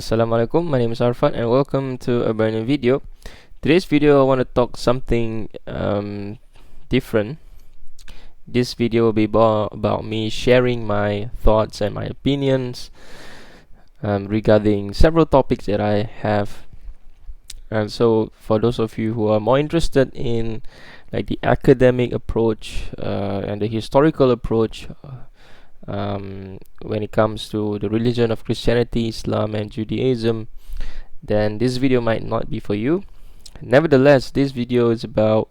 Assalamualaikum, my name is Arfan and welcome to a brand new video. Today's video I want to talk something different. This video will be about me sharing my thoughts and my opinions regarding several topics that I have. And so for those of you who are more interested in like the academic approach and the historical approach when it comes to the religion of Christianity, Islam and Judaism, then this video might not be for you. Nevertheless, this video is about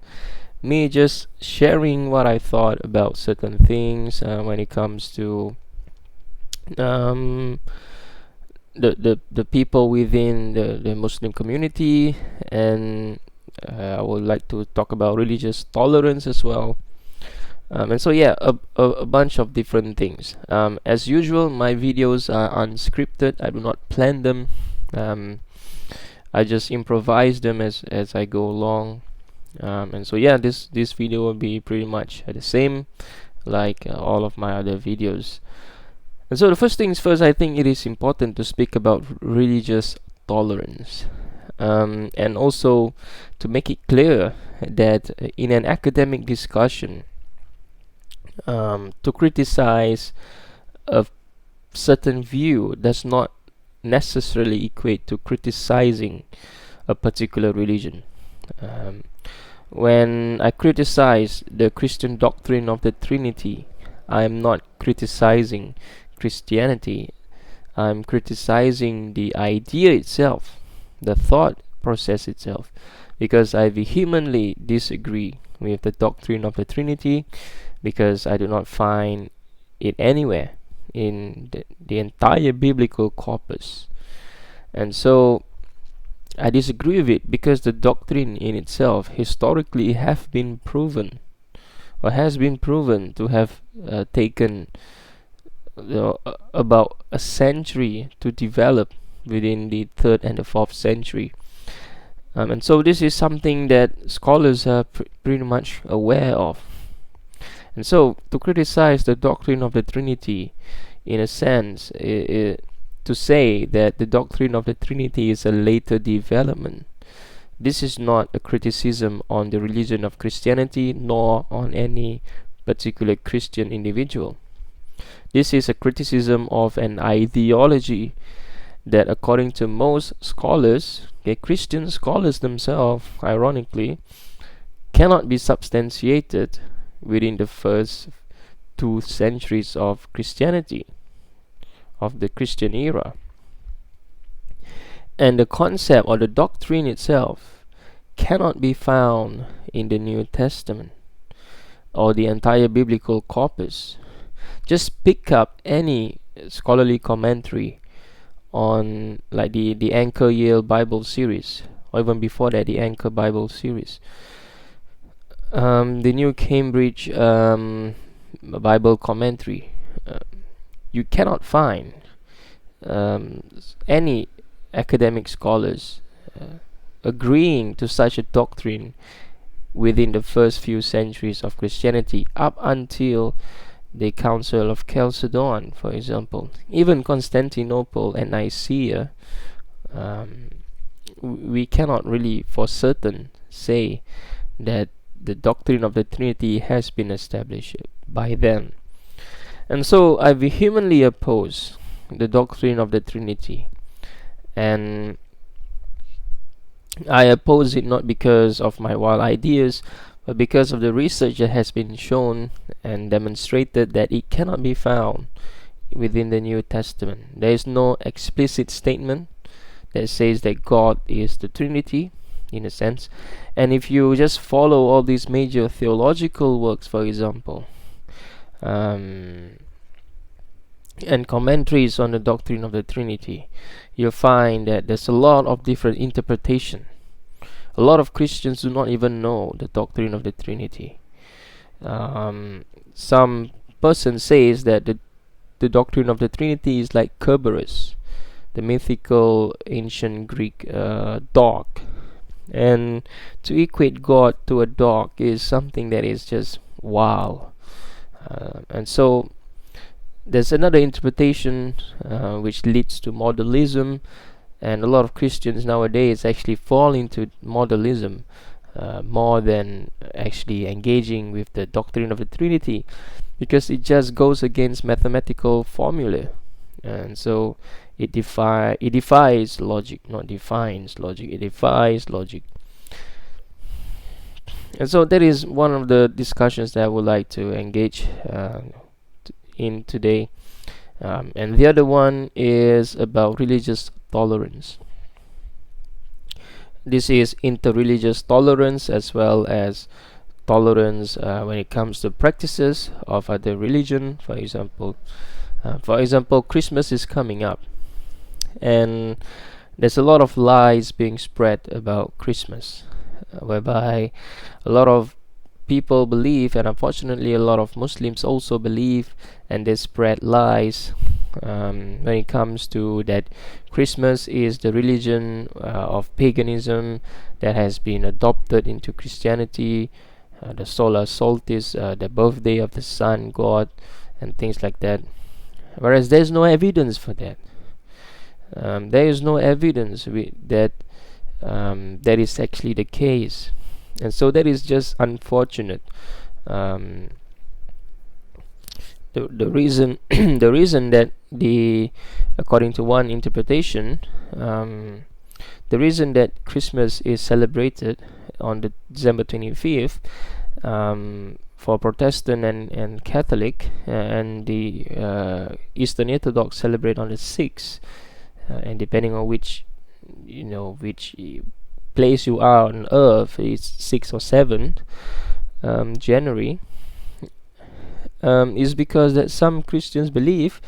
me just sharing what I thought about certain things when it comes to the people within the Muslim community, and I would like to talk about religious tolerance as well. And so yeah, a bunch of different things. As usual, my videos are unscripted. I do not plan them. I just improvise them as I go along. And so yeah, this video will be pretty much the same like all of my other videos. And so the first things first, I think it is important to speak about religious tolerance, and also to make it clear that in an academic discussion, to criticize a certain view does not necessarily equate to criticizing a particular religion. When I criticize the Christian doctrine of the Trinity, I am not criticizing Christianity. I'm criticizing the idea itself, the thought process itself, because I vehemently disagree with the doctrine of the Trinity, because I do not find it anywhere in the entire biblical corpus. And so I disagree with it because the doctrine in itself historically has been proven to have taken about a century to develop within the 3rd and the 4th century. And so this is something that scholars are pretty much aware of. And so to criticize the doctrine of the Trinity, in a sense, to say that the doctrine of the Trinity is a later development, this is not a criticism on the religion of Christianity nor on any particular Christian individual. This is a criticism of an ideology that, according to most scholars, Christian scholars themselves, ironically, cannot be substantiated within the first 2 centuries of Christianity, of the Christian era. And the concept or the doctrine itself cannot be found in the New Testament or the entire biblical corpus. Just pick up any scholarly commentary on like the Anchor Yale Bible series, or even before that, the Anchor Bible series, the New Cambridge Bible commentary. You cannot find any academic scholars agreeing to such a doctrine within the first few centuries of Christianity, up until the Council of Chalcedon, for example. Even Constantinople and Nicaea, we cannot really for certain say that the doctrine of the Trinity has been established by them. And so I vehemently oppose the doctrine of the Trinity, and I oppose it not because of my wild ideas, but because of the research that has been shown and demonstrated that it cannot be found within the New Testament. There is no explicit statement that says that God is the Trinity, in a sense. And if you just follow all these major theological works, for example, and commentaries on the doctrine of the Trinity, you'll find that there's a lot of different interpretation. A lot of Christians do not even know the doctrine of the Trinity. Some person says that the doctrine of the Trinity is like Kerberos, the mythical ancient Greek dog. And to equate God to a dog is something that is just wow. And so there's another interpretation which leads to modalism, and a lot of Christians nowadays actually fall into modalism more than actually engaging with the doctrine of the Trinity, because it just goes against mathematical formula, and so it defies logic, not defines logic. It defies logic. And so that is one of the discussions that I would like to engage in today. And the other one is about religious tolerance. This is interreligious tolerance, as well as tolerance when it comes to practices of other religion. For example, Christmas is coming up, and there's a lot of lies being spread about Christmas, whereby a lot of people believe, and unfortunately a lot of Muslims also believe, and they spread lies when it comes to that Christmas is the religion of paganism that has been adopted into Christianity, the solar solstice, the birthday of the sun god, and things like that. Whereas there's no evidence for that. There is no evidence that that is actually the case, and so that is just unfortunate. The reason the reason that according to one interpretation, the reason that Christmas is celebrated on the December 25th, for Protestant and Catholic, and the Eastern Orthodox celebrate on the 6th, and depending on which place you are on earth, it's 6 or 7 January, is because that some Christians believe,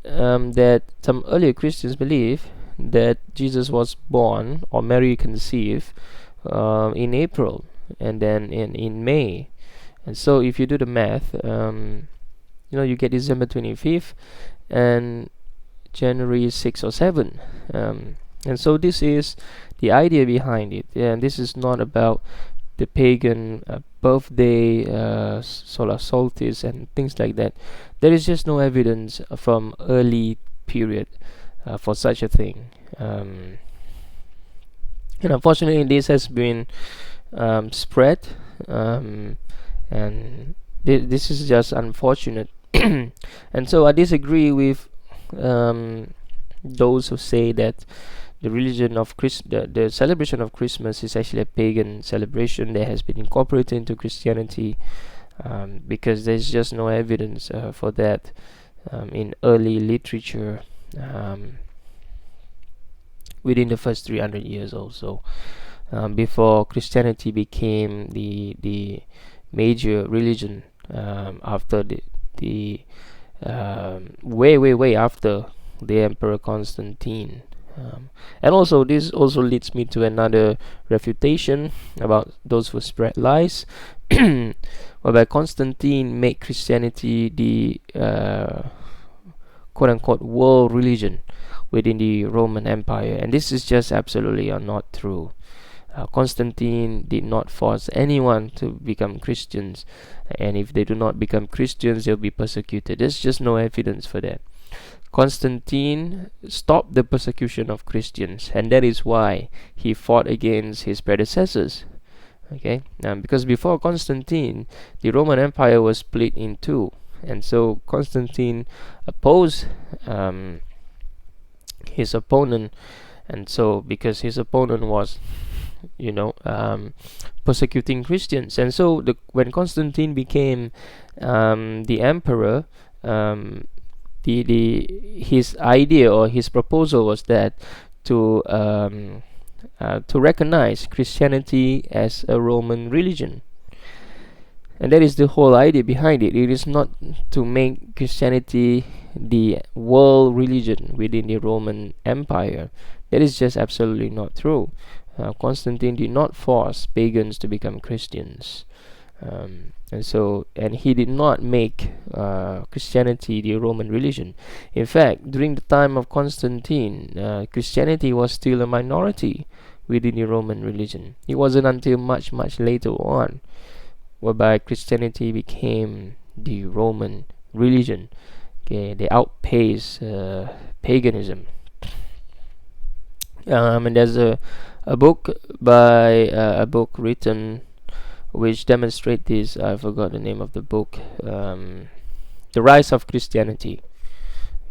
that some earlier Christians believe that Jesus was born, or Mary conceived, in April, and then in May. And so if you do the math, you get December 25th and January 6 or 7. And so this is the idea behind it. And this is not about the pagan birthday, solar solstice, and things like that. There is just no evidence from early period for such a thing. And unfortunately, this has been spread, and this is just unfortunate. And so I disagree with those who say that the religion of the celebration of Christmas is actually a pagan celebration that has been incorporated into Christianity, because there's just no evidence for that in early literature, within the first 300 years or so, before Christianity became the major religion, after the way after the Emperor Constantine. And also this also leads me to another refutation about those who spread lies, whereby Constantine made Christianity the quote-unquote world religion within the Roman Empire, and this is just absolutely not true. Constantine did not force anyone to become Christians, and if they do not become Christians, they'll be persecuted. There's just no evidence for that. Constantine stopped the persecution of Christians, and that is why he fought against his predecessors. Okay, because before Constantine, the Roman Empire was split in two, and so Constantine opposed his opponent, and so because his opponent was persecuting Christians, and so when Constantine became the emperor, his idea or his proposal was that to recognize Christianity as a Roman religion, and that is the whole idea behind it. It is not to make Christianity the world religion within the Roman Empire. That is just absolutely not true. Constantine did not force pagans to become Christians, and he did not make Christianity the Roman religion. In fact, during the time of Constantine, Christianity was still a minority within the Roman religion. It wasn't until much later on whereby Christianity became the Roman religion. Okay, they outpaced paganism. And there's a book by a book written which demonstrate this. I forgot the name of the book. The Rise of Christianity.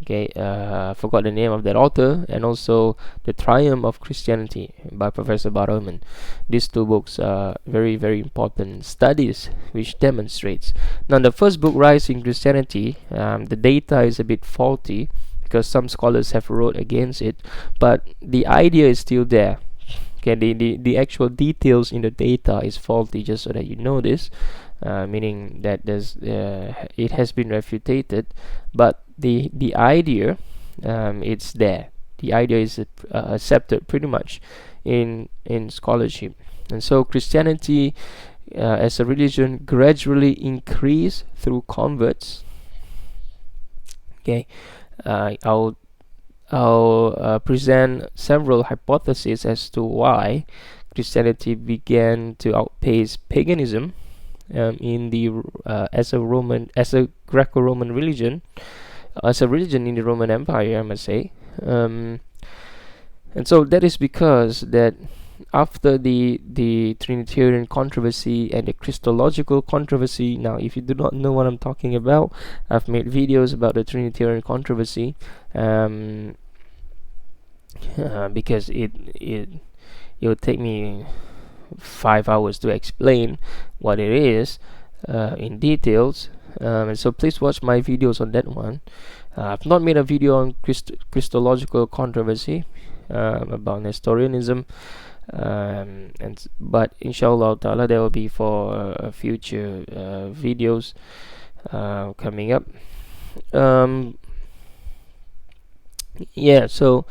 Okay, I forgot the name of that author, and also The Triumph of Christianity by Professor Barrowman. These two books are very, very important studies which demonstrates. Now, the first book, Rise in Christianity, the data is a bit faulty because some scholars have wrote against it, but the idea is still there. Okay, the actual details in the data is faulty, just so that you know this, meaning that it has been refuted, but the idea, it's there. The idea is accepted pretty much in scholarship. And so Christianity as a religion gradually increased through converts. Okay, I'll present several hypotheses as to why Christianity began to outpace paganism in the as a Greco-Roman religion, as a religion in the Roman Empire, I must say. And so that is because that after the Trinitarian controversy and the Christological controversy. Now, if you do not know what I'm talking about, I've made videos about the Trinitarian controversy, because it would take me 5 hours to explain what it is in details. And so please watch my videos on that one. I've not made a video on Christological controversy about Nestorianism, but inshallah ta'ala there will be for future videos coming up. So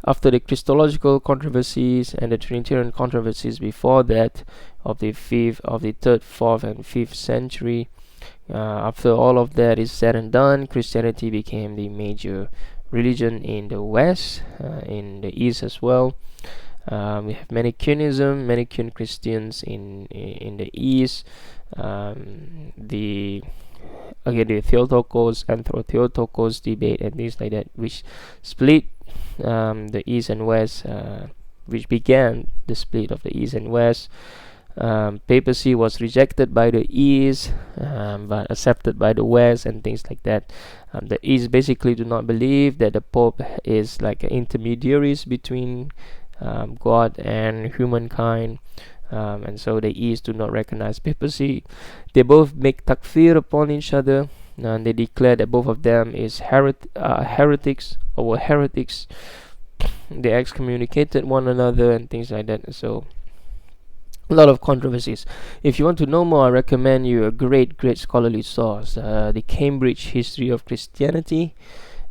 after the Christological controversies and the Trinitarian controversies before that of the 3rd, 4th, and 5th century, after all of that is said and done, Christianity became the major religion in the West, in the East as well. We have Manichaean Christians in the East. The Theotokos and Theotokos debate and things like that, which split the East and West, which began the split of the East and West. Papacy was rejected by the East, but accepted by the West, and things like that. The East basically do not believe that the Pope is like intermediaries between God and humankind, and so the East do not recognize papacy. They both make takfir upon each other, and they declare that both of them is heretics or were heretics. They excommunicated one another and things like that. So a lot of controversies. If you want to know more, I recommend you a great scholarly source, the Cambridge History of Christianity.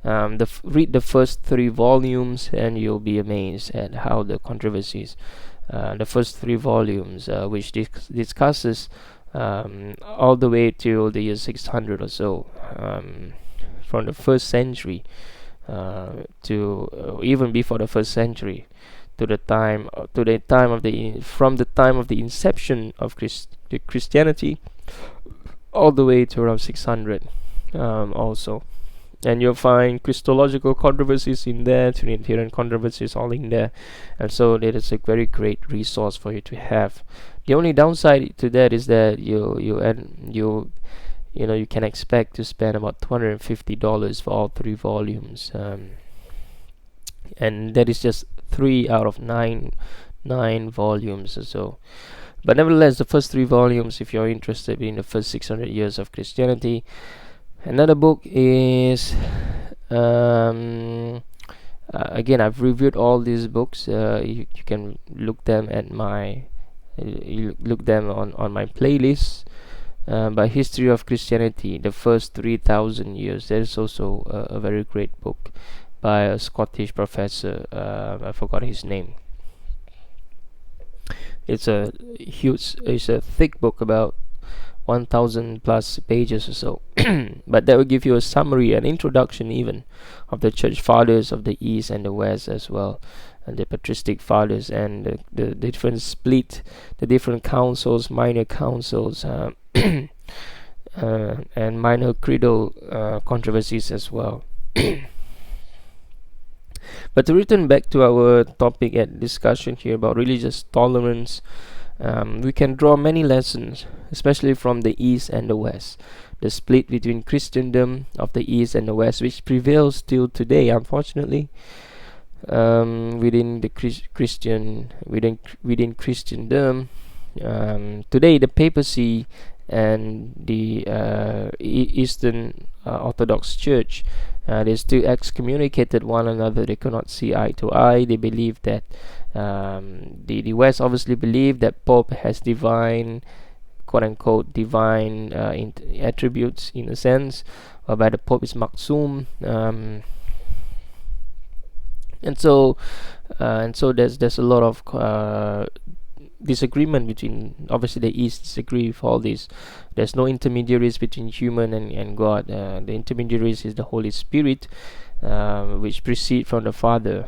Read the first 3 volumes and you'll be amazed at how the controversies, the first 3 volumes, which discusses all the way till the year 600 or so, from the 1st century to even before the 1st century, from the time of the inception of Christianity all the way to around 600 also. And you'll find Christological controversies in there, Trinitarian controversies all in there, and so that is a very great resource for you to have. The only downside to that is that you can expect to spend about $250 for all 3 volumes, and that is just 3 out of 9 volumes or so. But nevertheless, the first 3 volumes, if you're interested in the first 600 years of Christianity. Another book is again, I've reviewed all these books. You can look them at my on my playlist. By History of Christianity, the first 3,000 years. That is also a very great book by a Scottish professor. I forgot his name. It's a thick book, about 1,000 plus pages or so. But that will give you a summary, an introduction even, of the church fathers of the East and the West as well, and the patristic fathers, and the different split, the different councils, minor councils, and minor creedal controversies as well. But to return back to our topic and discussion here about religious tolerance, we can draw many lessons, especially from the East and the West. The split between Christendom of the East and the West, which prevails still today, unfortunately, within the within Christendom. Today, the papacy and the Eastern Orthodox Church, they still excommunicated one another. They cannot see eye to eye. They believe that the West obviously believe that Pope has divine, quote unquote, divine attributes in a sense, whereby the Pope is maksum. And so there's a lot of disagreement between, obviously the East disagree with all this. There's no intermediaries between human and God. The intermediaries is the Holy Spirit, which proceed from the Father.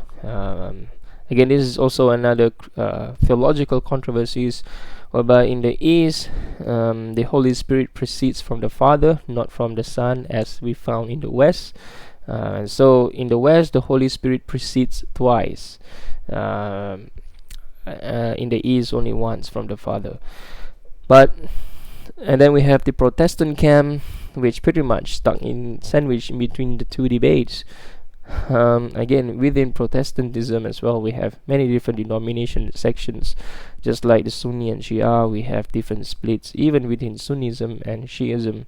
Again, this is also another theological controversies, whereby in the East, the Holy Spirit proceeds from the Father, not from the Son, as we found in the West. And so in the West, the Holy Spirit proceeds twice. In the East, only once from the Father. And then we have the Protestant camp, which pretty much sandwiched in between the two debates. Again, within Protestantism as well, we have many different denomination sections. Just like the Sunni and Shia, we have different splits, even within Sunnism and Shiism.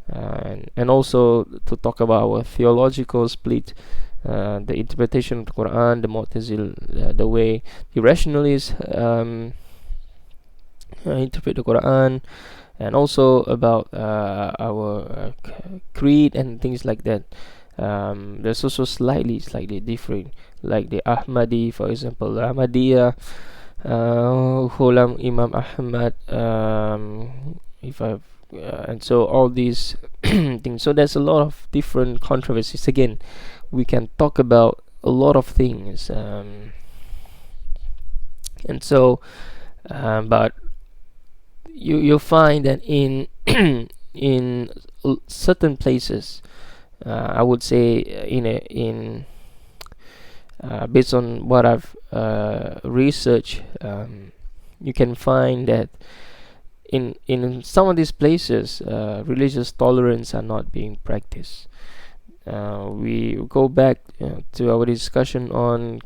And also, to talk about our theological split, the interpretation of the Quran, the Mu'tazil, the way the rationalists interpret the Quran, and also about our creed and things like that. There's also slightly different, like the Ahmadi, for example, Ahmadiyya, Ghulam Imam Ahmad, and so all these things. So there's a lot of different controversies. Again, we can talk about a lot of things, and so but you'll find that in in certain places, I would say in based on what I've researched, you can find that in some of these places, religious tolerance are not being practiced. We go back to our discussion on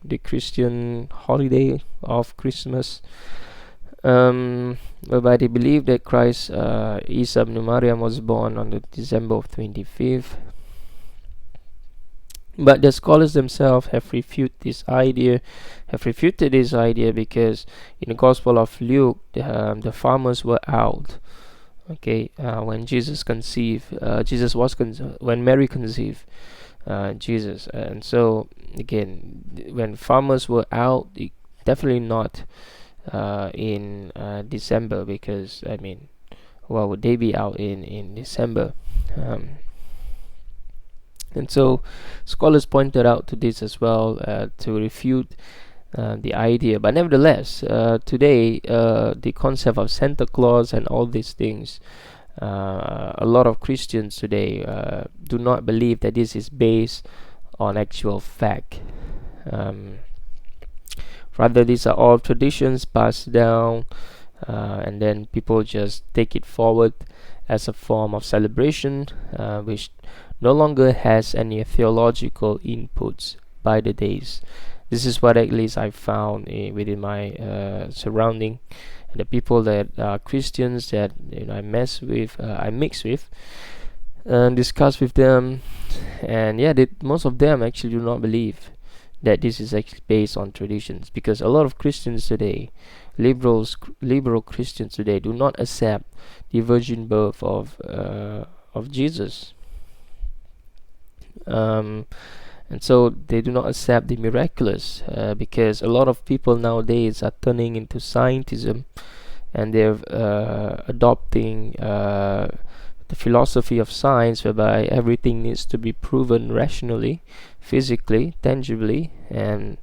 the Christian holiday of Christmas, whereby they believe that Christ, Isa ibn Maryam, was born on the December of 25th. But the scholars themselves have refuted this idea, because in the Gospel of Luke, the farmers were out. Okay, when Jesus conceived, when Mary conceived Jesus, and so again, when farmers were out, definitely not in December, because I mean, why would they be out in December? And so scholars pointed out to this as well, to refute the idea. But nevertheless, today, the concept of Santa Claus and all these things, a lot of Christians today do not believe that this is based on actual fact. Rather, these are all traditions passed down, and then people just take it forward as a form of celebration, which no longer has any theological inputs by the days. This is what at least I found within my surrounding, and the people that are Christians that I mix with, and discuss with them, and most of them actually do not believe that this is actually based on traditions, because a lot of Christians today, liberal Christians today, do not accept the virgin birth of Jesus. And so they do not accept the miraculous, because a lot of people nowadays are turning into scientism, and they're adopting the philosophy of science, whereby everything needs to be proven rationally, physically, tangibly, and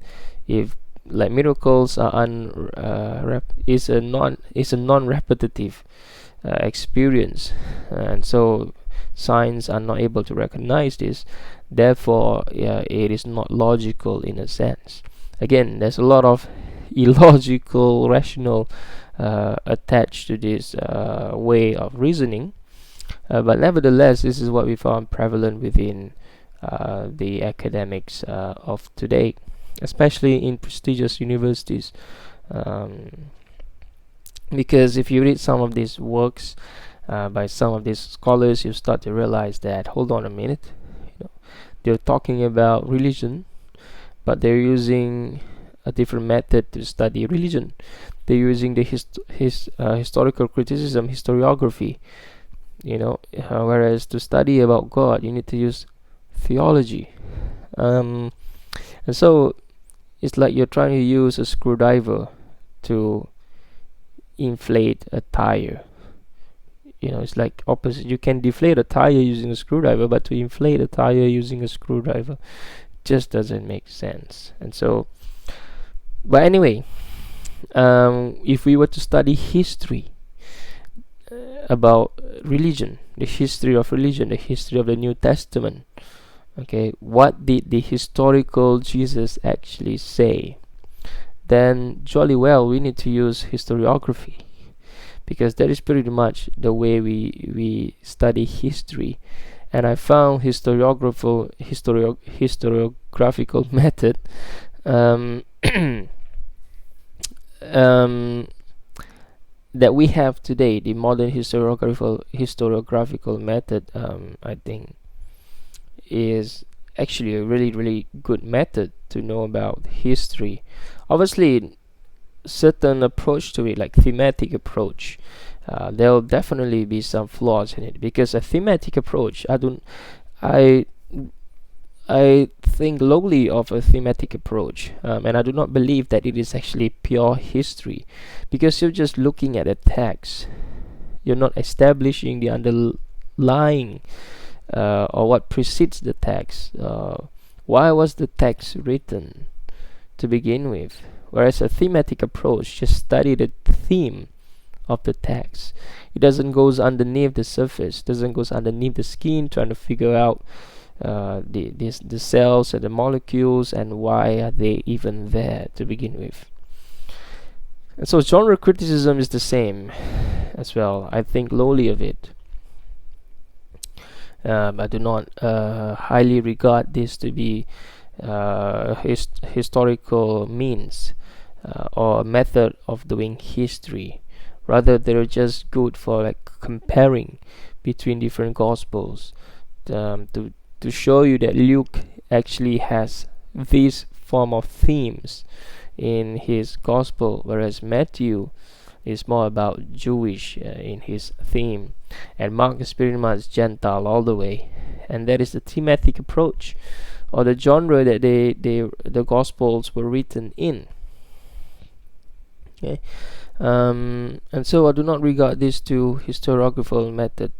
if like miracles are is a non-repetitive experience, and so science are not able to recognize this. Therefore, it is not logical in a sense. Again, there's a lot of illogical rational attached to this way of reasoning, but nevertheless, this is what we found prevalent within the academics of today, especially in prestigious universities. Um, because if you read some of these works by some of these scholars, you start to realize that, hold on a minute, they're talking about religion, but they're using a different method to study religion. They're using the historical criticism, historiography, whereas to study about God, you need to use theology. And so it's like you're trying to use a screwdriver to inflate a tire. It's like opposite. You can deflate a tire using a screwdriver, but to inflate a tire using a screwdriver just doesn't make sense. And so, but anyway, if we were to study history about religion, the history of religion, the history of the New Testament, okay, what did the historical Jesus actually say? Then jolly well we need to use historiography, because that is pretty much the way we study history. And I found historiographical method that we have today, the modern historiographical method, I think is actually a really, really good method to know about history. Obviously, certain approach to it, like thematic approach, there'll definitely be some flaws in it, because a thematic approach, I think lowly of a thematic approach, and I do not believe that it is actually pure history, because you're just looking at a text. You're not establishing the underlying or what precedes the text. Why was the text written to begin with? Whereas a thematic approach just study the theme of the text. It doesn't goes underneath the surface, doesn't goes underneath the skin, trying to figure out the cells and the molecules and why are they even there to begin with. And so genre criticism is the same as well. I think lowly of it. I do not highly regard this to be historical means or a method of doing history. Rather, they're just good for like comparing between different gospels, to show you that Luke actually has these form of themes in his gospel, whereas Matthew is more about Jewish in his theme, and Mark is pretty much Gentile all the way. And that is the thematic approach, or the genre that the Gospels were written in. Okay, and so I do not regard this two historiographical method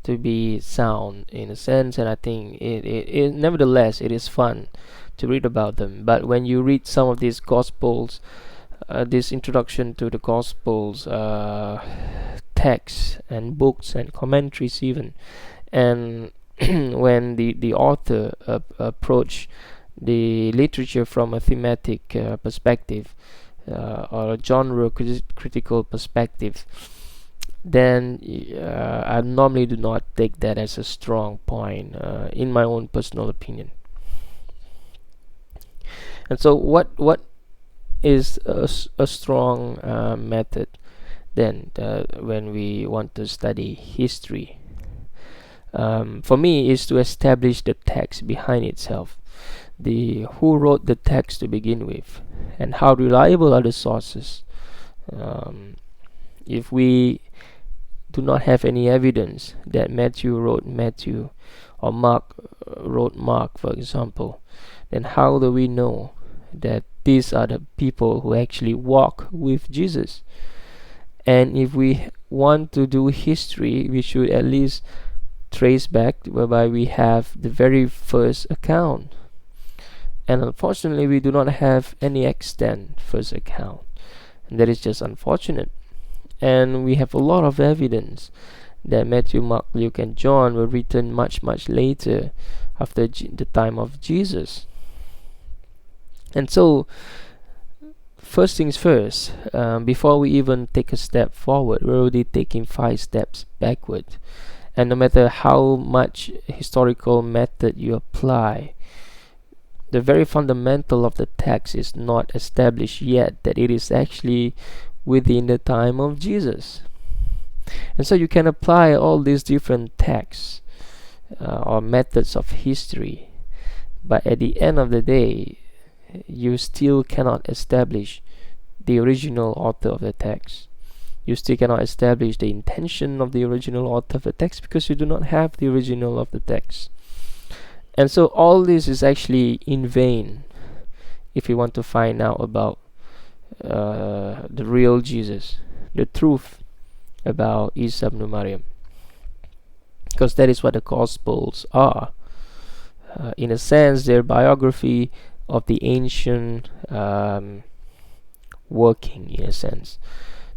to be sound in a sense, and I think it nevertheless it is fun to read about them. But when you read some of these Gospels, this introduction to the Gospels texts and books and commentaries even, and when the author approach the literature from a thematic perspective or a genre critical perspective, then I normally do not take that as a strong point in my own personal opinion. And so what is a strong method then when we want to study history? For me, is to establish the text behind itself, who wrote the text to begin with, and how reliable are the sources. If we do not have any evidence that Matthew wrote Matthew or Mark wrote Mark, for example, then how do we know that these are the people who actually walk with Jesus? And if we want to do history, we should at least trace back whereby we have the very first account. And unfortunately, we do not have any extant first account, and that is just unfortunate. And we have a lot of evidence that Matthew, Mark, Luke, and John were written much, much later, after the time of Jesus. And so, first things first, before we even take a step forward, we're already taking 5 steps backward. And no matter how much historical method you apply, the very fundamental of the text is not established yet, that it is actually within the time of Jesus. And so you can apply all these different texts or methods of history, but at the end of the day, you still cannot establish the original author of the text. You still cannot establish the intention of the original author of the text, because you do not have the original of the text. And so all this is actually in vain if you want to find out about the real Jesus, the truth about Isa ibn Maryam, because that is what the Gospels are. In a sense, they're biography of the ancient working, in a sense.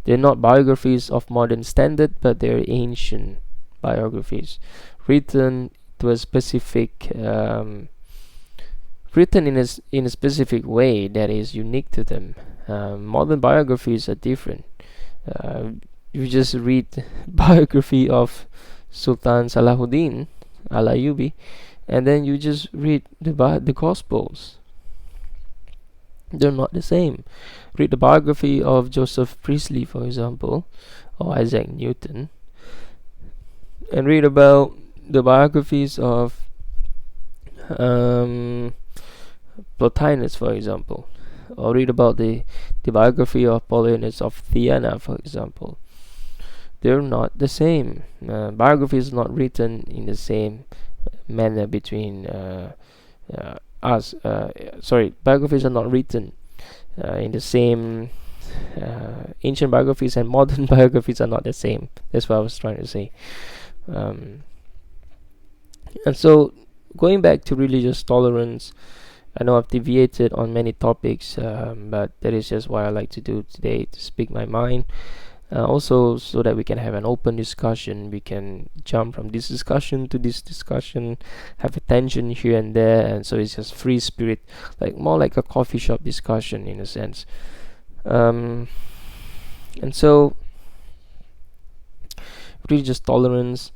They're not biographies of modern standard, but they're ancient biographies, written to a specific, written in a specific way that is unique to them. Modern biographies are different. You just read biography of Sultan Salahuddin Al-Ayyubi, and then you just read the Gospels. They're not the same. Read the biography of Joseph Priestley, for example, or Isaac Newton, and read about the biographies of Plotinus, for example, or read about the biography of Apollonius of Theana, for example. They're not the same. Biography is not written in the same manner between us. Biographies are not written in the same. Ancient biographies and modern biographies are not the same. That's what I was trying to say. And so, going back to religious tolerance, I know I've deviated on many topics, but that is just what I like to do today, to speak my mind. Also, so that we can have an open discussion, we can jump from this discussion to this discussion, have a tangent here and there, and so it's just free spirit, like more like a coffee shop discussion in a sense. And so, religious tolerance.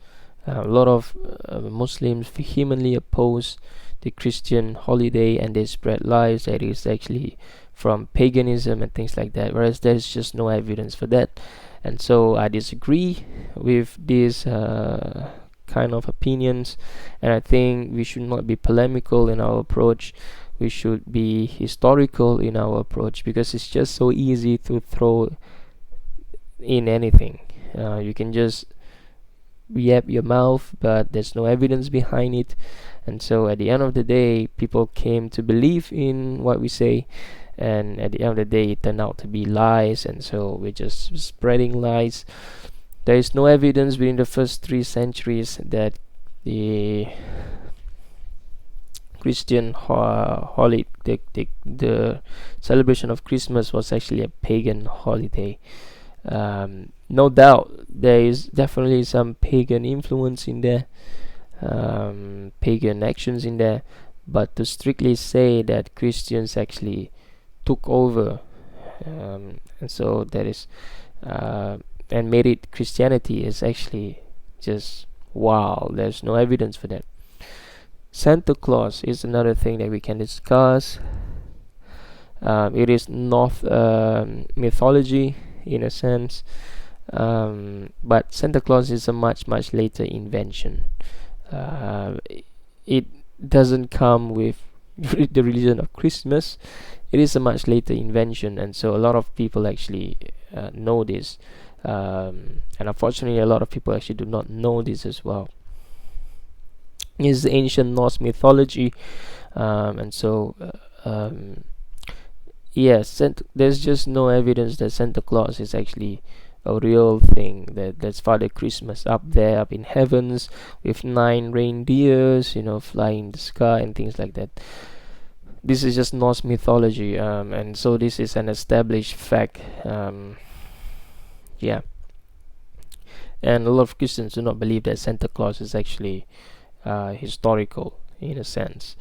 A lot of Muslims vehemently oppose the Christian holiday, and they spread lies that is actually from paganism and things like that, whereas there's just no evidence for that. And so I disagree with these kind of opinions, and I think we should not be polemical in our approach. We should be historical in our approach, because it's just so easy to throw in anything. You can just yap your mouth, but there's no evidence behind it. And so at the end of the day, people came to believe in what we say, and at the end of the day, it turned out to be lies. And so we're just spreading lies. There is no evidence within the first 3 centuries that the Christian holiday, the celebration of Christmas, was actually a pagan holiday. No doubt there is definitely some pagan influence in there, pagan actions in there, but to strictly say that Christians actually took over, and so that is and made it Christianity, is actually just wow. There's no evidence for that. Santa Claus is another thing that we can discuss. It is North mythology in a sense, but Santa Claus is a much later invention. It doesn't come with the religion of Christmas. It is a much later invention, and so a lot of people actually know this, and unfortunately a lot of people actually do not know this as well. It's ancient Norse mythology, and so yes, there's just no evidence that Santa Claus is actually a real thing, that's Father Christmas up there, up in heavens, with 9 reindeers, flying in the sky and things like that. This is just Norse mythology, and so this is an established fact. Yeah. And a lot of Christians do not believe that Santa Claus is actually historical in a sense,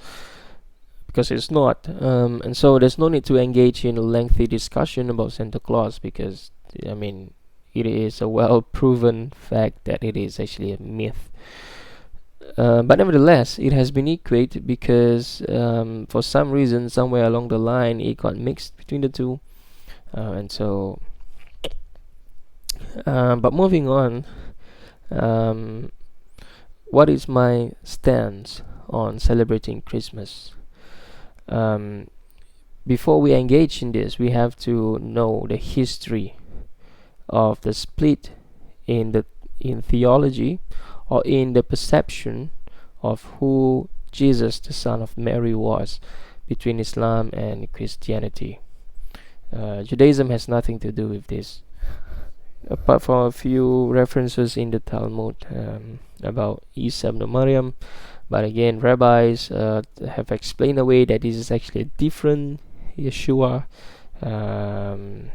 because it's not. And so there's no need to engage in a lengthy discussion about Santa Claus, because I mean, it is a well-proven fact that it is actually a myth. But nevertheless, it has been equated because for some reason, somewhere along the line, it got mixed between the two. And so, but moving on, what is my stance on celebrating Christmas? Before we engage in this, we have to know the history of the split in theology, or in the perception of who Jesus, the son of Mary, was between Islam and Christianity. Judaism has nothing to do with this, apart from a few references in the Talmud about Isa ibn Maryam. But again, rabbis have explained away that this is actually a different Yeshua, and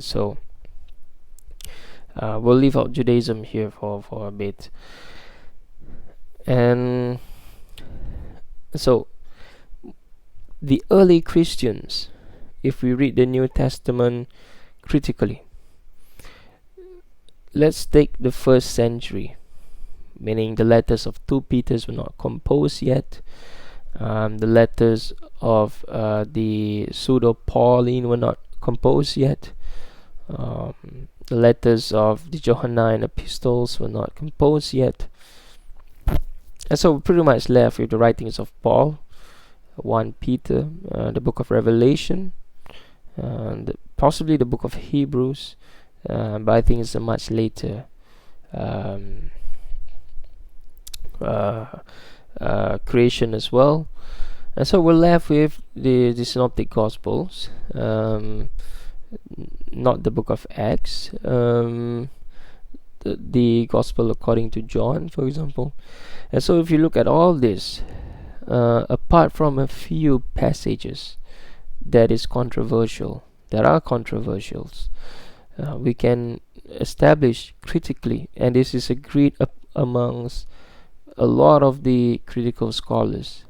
so we'll leave out Judaism here for a bit. And so the early Christians, if we read the New Testament critically, let's take the first century, meaning the letters of 2 Peter were not composed yet. The letters of the Pseudo-Pauline were not composed yet. The letters of the Johannine epistles were not composed yet. And so we're pretty much left with the writings of Paul, 1 Peter, the book of Revelation, and possibly the book of Hebrews, but I think it's a much later creation as well. And so we're left with the Synoptic Gospels, not the book of Acts, the Gospel according to John, for example. And so if you look at all this, apart from a few passages that are controversial, we can establish critically, and this is agreed amongst a lot of the critical scholars,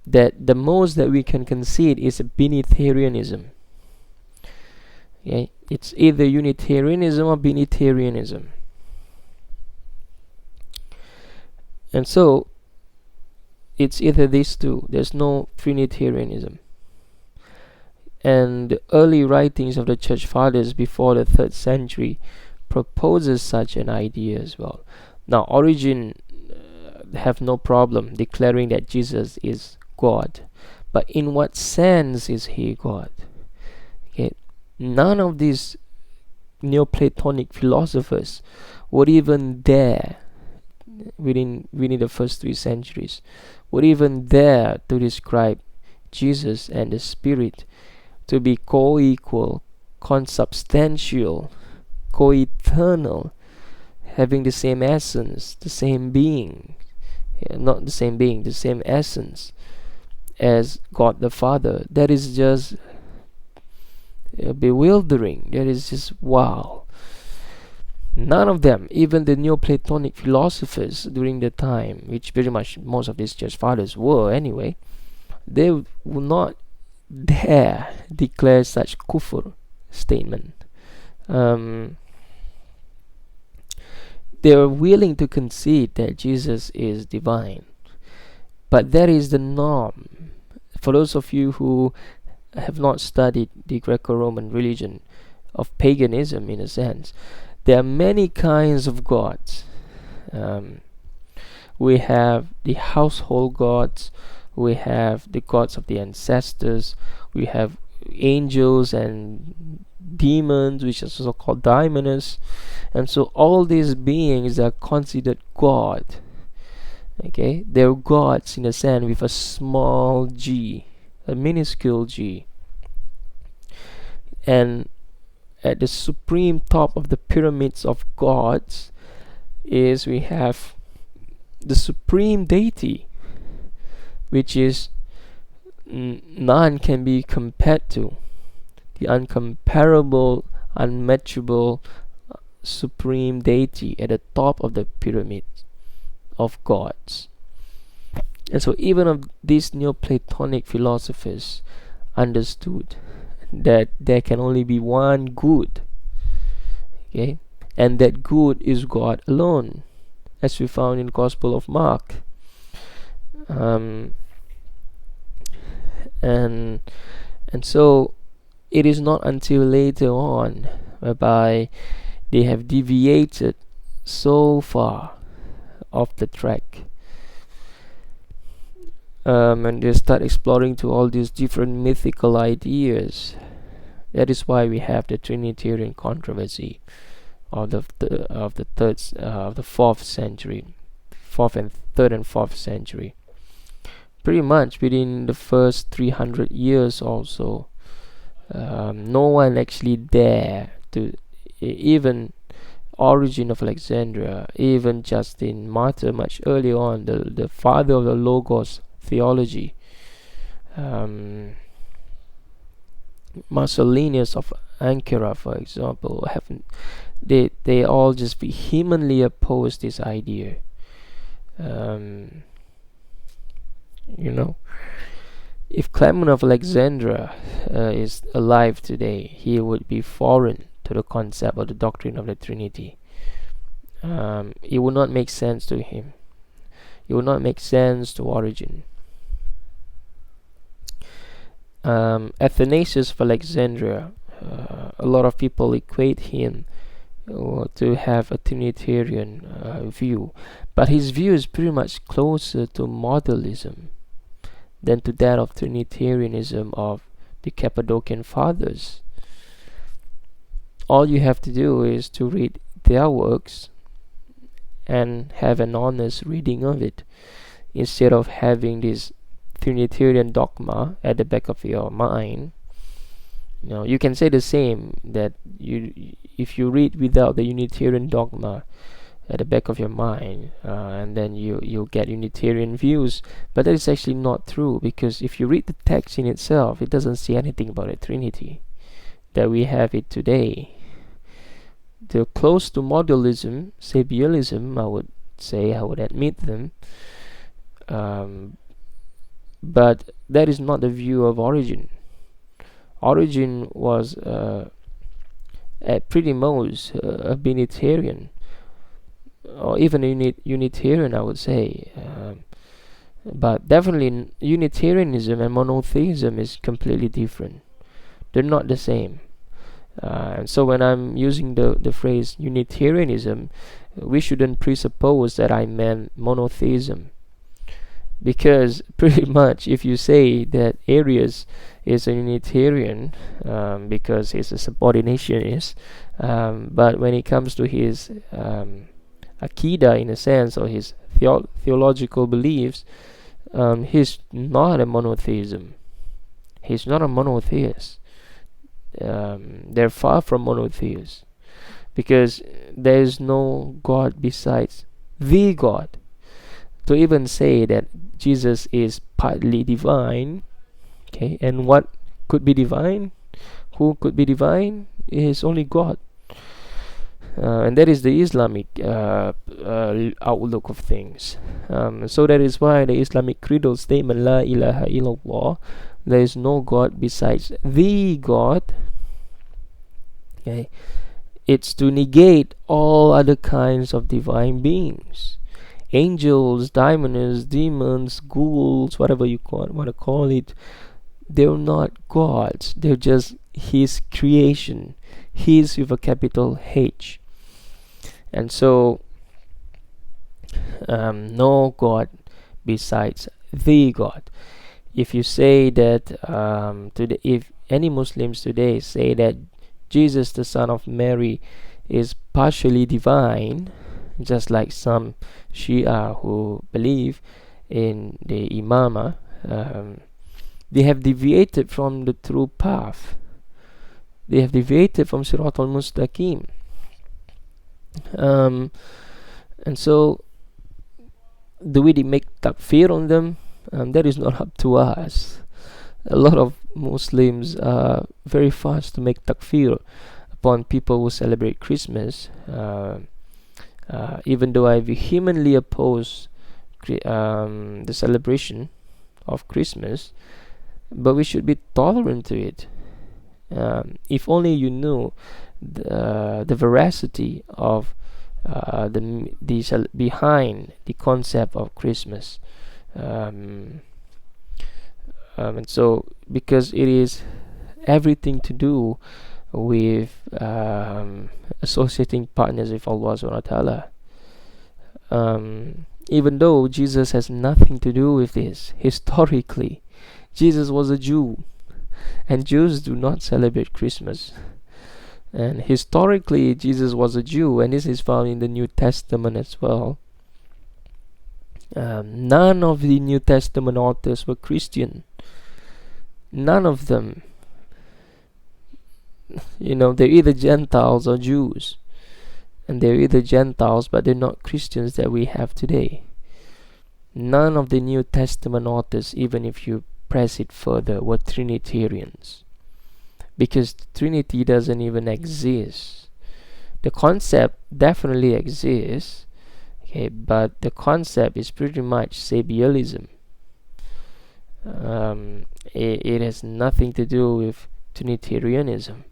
that the most that we can concede is a Binitarianism. It's either Unitarianism or Binitarianism. And so it's either these two. There's no Trinitarianism. And the early writings of the Church Fathers before the 3rd century proposes such an idea as well. Now, Origen have no problem declaring that Jesus is God, but in what sense is he God? None of these Neoplatonic philosophers would even dare, within the first 3 centuries, would even dare to describe Jesus and the Spirit to be co-equal, consubstantial, co-eternal, having the same essence, the same being, not the same being, the same essence as God the Father. That is just bewildering. That is just wow. None of them, even the Neoplatonic philosophers during the time, which pretty much most of these church fathers were anyway, they would not dare declare such kufr statement. They are willing to concede that Jesus is divine, but that is the norm. For those of you who have not studied the Greco-Roman religion of paganism, in a sense, there are many kinds of gods. We have the household gods, we have the gods of the ancestors, we have angels and demons, which is also called daimones, and so all these beings are considered God. They're gods in a sense with a small g, a minuscule g. And at the supreme top of the pyramids of gods is we have the supreme deity, which is none can be compared to, the uncomparable, unmatchable, supreme deity at the top of the pyramid of gods. And so even of these Neoplatonic philosophers understood that there can only be one good, okay, and that good is God alone, as we found in Gospel of Mark. And so it is not until later on whereby they have deviated so far off the track, and they start exploring to all these different mythical ideas. That is why we have the Trinitarian controversy of the fourth century, third and fourth century. Pretty much within the first 300 years also, no one actually dare to, even Origin of Alexandria, even Justin Martyr much earlier on, the father of the Logos theology, Marcellinus of Ankara, for example, they all just vehemently oppose this idea. If Clement of Alexandria is alive today, he would be foreign to the concept of the doctrine of the Trinity. It would not make sense to him. It would not make sense to Origen. Athanasius of Alexandria, a lot of people equate him to have a Trinitarian view, but his view is pretty much closer to modalism than to that of Trinitarianism of the Cappadocian Fathers. All you have to do is to read their works and have an honest reading of it, instead of having this Trinitarian dogma at the back of your mind. You can say the same, that if you read without the Unitarian dogma at the back of your mind, and then you'll get Unitarian views. But that is actually not true, because if you read the text in itself, it doesn't say anything about a Trinity that we have it today. They're close to modalism, Sabialism, I would admit them, but that is not the view of Origen. Origen was at pretty most a Binitarian, or even a Unitarian, I would say. But definitely Unitarianism and monotheism is completely different. They're not the same. And so when I'm using the phrase Unitarianism, we shouldn't presuppose that I meant monotheism. Because pretty much if you say that Arius is a Unitarian because he's a subordinationist, but when it comes to his Akida, in a sense, or his theological beliefs, he's not a monotheism. He's not a monotheist. They're far from monotheists, because there is no God besides the God. To even say that Jesus is partly divine, okay, and what could be divine? Who could be divine? It is only God. And that is the Islamic outlook of things. So that is why the Islamic creedal statement, La ilaha illallah, there is no God besides the God, okay, it's to negate all other kinds of divine beings. Angels, demons, ghouls, whatever you want to call it, they're not gods. They're just His creation. His with a capital H. And so, no God besides the God. If you say that if any Muslims today say that Jesus, the Son of Mary, is partially divine, just like some Shia who believe in the Imamah, they have deviated from the true path. They have deviated from Sirat al-Mustaqim. And so, do we make takfir on them? That is not up to us. A lot of Muslims are very fast to make takfir upon people who celebrate Christmas, even though I vehemently oppose the celebration of Christmas, but we should be tolerant to it. If only you knew the veracity of behind the concept of Christmas. And so, because it is everything to do with associating partners with Allah subhanahu wa ta'ala. Even though Jesus has nothing to do with this, historically, Jesus was a Jew, and Jews do not celebrate Christmas. And historically, Jesus was a Jew, and this is found in the New Testament as well. None of the New Testament authors were Christian. None of them. They're either Gentiles or Jews. And they're either Gentiles, but they're not Christians that we have today. None of the New Testament authors, even if you press it further, were Trinitarians. Because Trinity doesn't even exist. The concept definitely exists, okay, but the concept is pretty much Sabialism. It has nothing to do with Trinitarianism,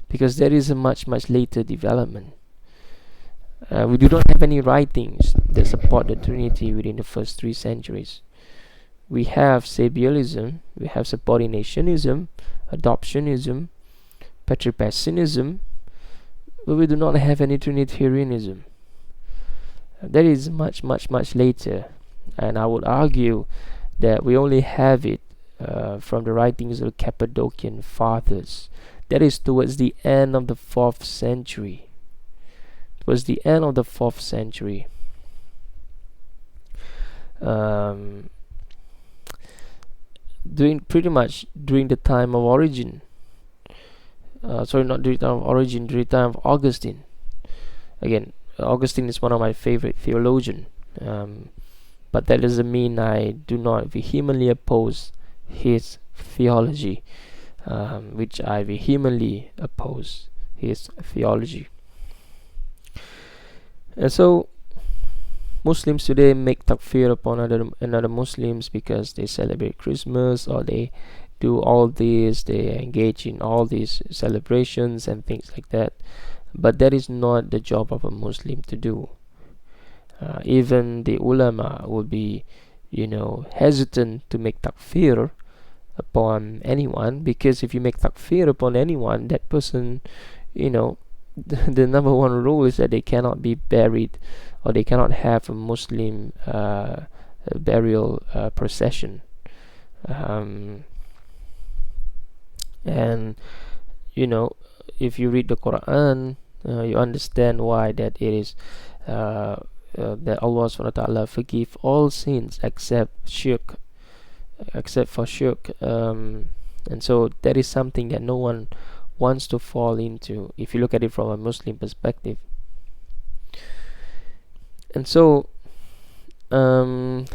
because that is a much later development. We do not have any writings that support the Trinity within the first 3 centuries. We have Sabialism, we have subordinationism, adoptionism, patripassianism, but we do not have any Trinitarianism. That is much later, and I would argue that we only have it from the writings of the Cappadocian Fathers. That is towards the end of the 4th century. Towards the end of the 4th century. During the time of Origen. Not during the time of Origen, during the time of Augustine. Again, Augustine is one of my favorite theologians. But that doesn't mean I do not vehemently oppose his theology, which I vehemently oppose his theology. And so, Muslims today make takfir upon another Muslims because they celebrate Christmas, or they do all this, they engage in all these celebrations and things like that. But that is not the job of a Muslim to do. Even the ulama will be, hesitant to make takfir upon anyone, because if you make takfir upon anyone, that person, the number one rule is that they cannot be buried, or they cannot have a Muslim burial procession. And if you read the Quran, you understand why that it is that Allah subhanahu wa ta'ala forgive all sins except for shirk. And so that is something that no one wants to fall into, if you look at it from a Muslim perspective. And so lakum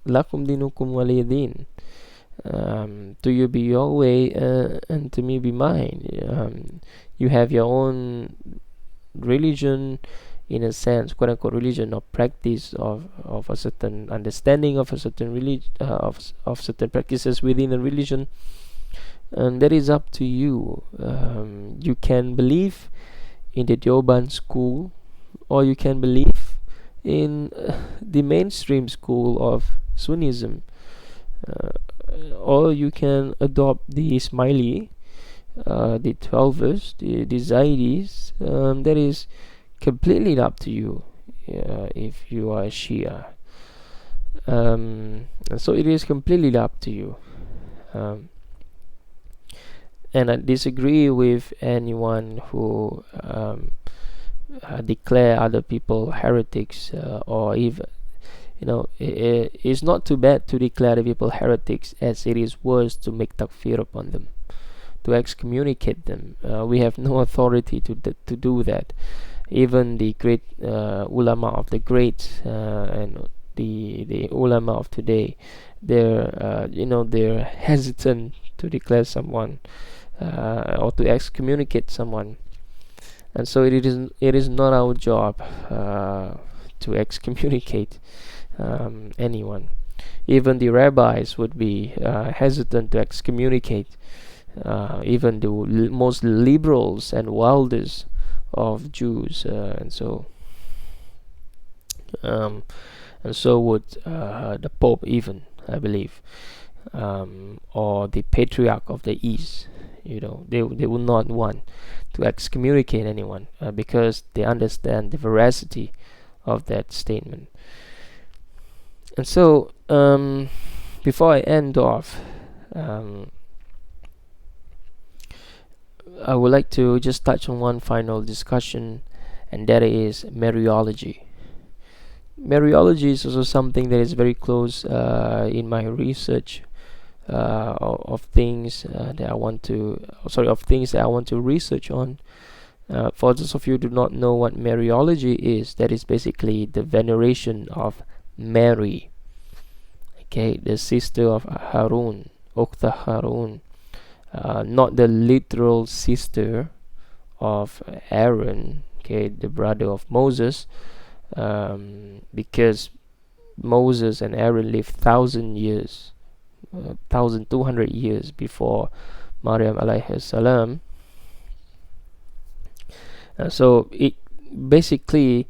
dinukum waliyadin, to you be your way, and to me be mine. You have your own religion, in a sense, quote unquote religion, or practice of a certain understanding of a certain religion, of certain practices within a religion, and that is up to you. You can believe in the Deoban school, or you can believe in the mainstream school of Sunnism, or you can adopt the Ismaili, the Twelvers, the Zaydis. That is completely up to you, if you are a Shia. So it is completely up to you. And I disagree with anyone who declare other people heretics, or even, it's not too bad to declare the people heretics, as it is worse to make takfir upon them, to excommunicate them. We have no authority to do that. Even the great ulama of the greats, and the ulama of today, they're hesitant to declare someone, or to excommunicate someone. And so it is not our job to excommunicate anyone. Even the rabbis would be hesitant to excommunicate even the most liberals and wildest of Jews, um, and so would the Pope, even, I believe, or the Patriarch of the East. They would not want to excommunicate anyone because they understand the veracity of that statement. And so, before I end off, I would like to just touch on one final discussion, and that is Mariology. Mariology is also something that is very close in my research of things that I want to research on. For those of you who do not know what Mariology is, that is basically the veneration of Mary, okay, the sister of Harun, Ukhta Harun, not the literal sister of Aaron, okay, the brother of Moses, because Moses and Aaron lived 1,000 years, 1,200 years before Maryam alayhi salam. So it basically,